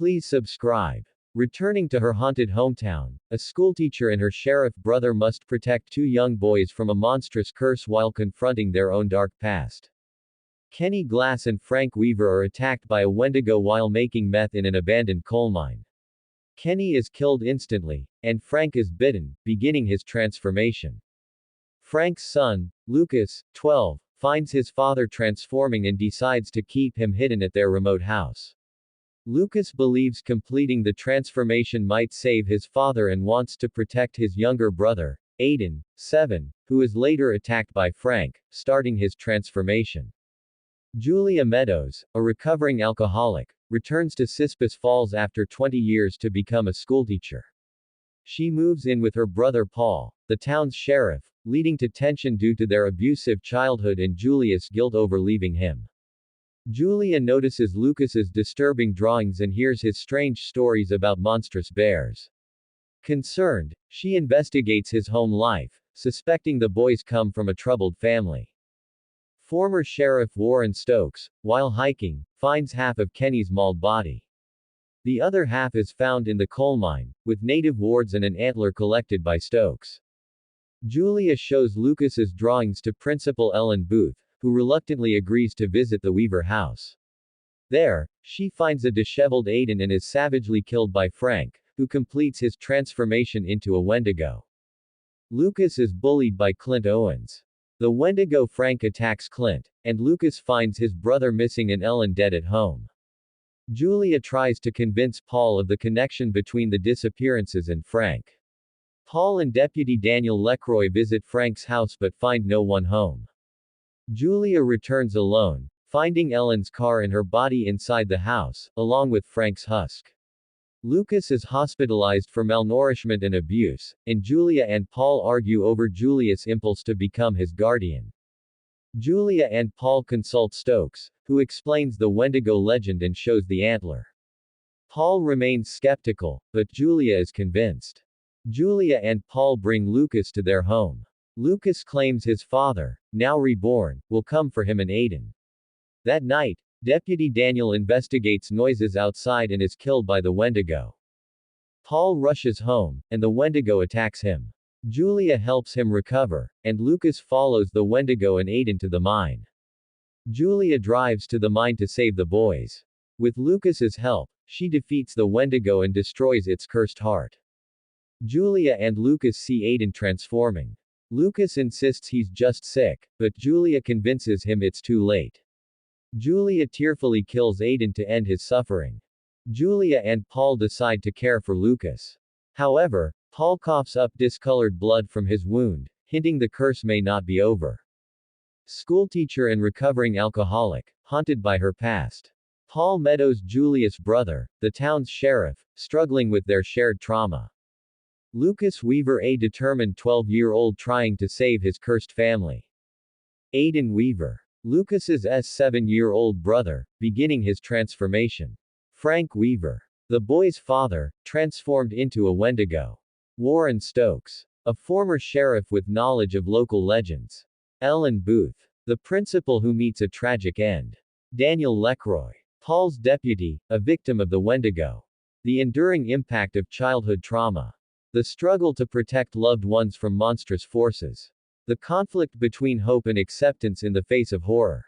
Please subscribe. Returning to her haunted hometown, a schoolteacher and her sheriff brother must protect two young boys from a monstrous curse while confronting their own dark past. Kenny Glass and Frank Weaver are attacked by a Wendigo while making meth in an abandoned coal mine. Kenny is killed instantly, and Frank is bitten, beginning his transformation. Frank's son, Lucas, 12, finds his father transforming and decides to keep him hidden at their remote house. Lucas believes completing the transformation might save his father and wants to protect his younger brother, Aiden, 7, who is later attacked by Frank, starting his transformation. Julia Meadows, a recovering alcoholic, returns to Cispus Falls after 20 years to become a schoolteacher. She moves in with her brother Paul, the town's sheriff, leading to tension due to their abusive childhood and Julia's guilt over leaving him. Julia notices Lucas's disturbing drawings and hears his strange stories about monstrous bears. Concerned, she investigates his home life, suspecting the boys come from a troubled family. Former Sheriff Warren Stokes, while hiking, finds half of Kenny's mauled body. The other half is found in the coal mine, with native wards and an antler collected by Stokes. Julia shows Lucas's drawings to Principal Ellen Booth, who reluctantly agrees to visit the Weaver house. There, she finds a disheveled Aiden and is savagely killed by Frank, who completes his transformation into a Wendigo. Lucas is bullied by Clint Owens. The Wendigo Frank attacks Clint, and Lucas finds his brother missing and Ellen dead at home. Julia tries to convince Paul of the connection between the disappearances and Frank. Paul and Deputy Daniel LeCroy visit Frank's house but find no one home. Julia returns alone, finding Ellen's car and her body inside the house, along with Frank's husk. Lucas is hospitalized for malnourishment and abuse, and Julia and Paul argue over Julia's impulse to become his guardian. Julia and Paul consult Stokes, who explains the Wendigo legend and shows the antler. Paul remains skeptical, but Julia is convinced. Julia and Paul bring Lucas to their home. Lucas claims his father, now reborn, will come for him and Aiden. That night, Deputy Daniel investigates noises outside and is killed by the Wendigo. Paul rushes home, and the Wendigo attacks him. Julia helps him recover, and Lucas follows the Wendigo and Aiden to the mine. Julia drives to the mine to save the boys. With Lucas's help, she defeats the Wendigo and destroys its cursed heart. Julia and Lucas see Aiden transforming. Lucas insists he's just sick, but Julia convinces him it's too late. Julia tearfully kills Aiden to end his suffering. Julia and Paul decide to care for Lucas. However, Paul coughs up discolored blood from his wound, hinting the curse may not be over. Schoolteacher and recovering alcoholic, haunted by her past. Paul Meadows, Julia's brother, the town's sheriff, struggling with their shared trauma. Lucas Weaver, a determined 12-year-old trying to save his cursed family. Aiden Weaver, Lucas's 7-year-old brother, beginning his transformation. Frank Weaver, the boy's father, transformed into a Wendigo. Warren Stokes, a former sheriff with knowledge of local legends. Ellen Booth, the principal who meets a tragic end. Daniel LeCroy, Paul's deputy, a victim of the Wendigo. The enduring impact of childhood trauma. The struggle to protect loved ones from monstrous forces. The conflict between hope and acceptance in the face of horror.